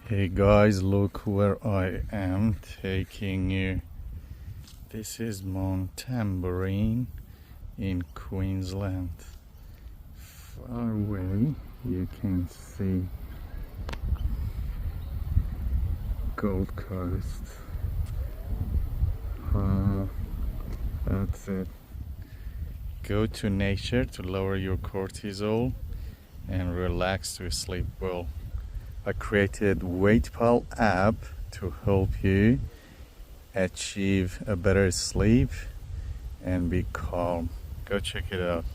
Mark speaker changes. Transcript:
Speaker 1: Hey guys, look where I am taking you. This is Mount Tambourine in Queensland. Far away you can see Gold Coast. That's it. Go to nature to lower your cortisol and relax to sleep well. I created WeightPal app to help you achieve a better sleep and be calm. Go check it out.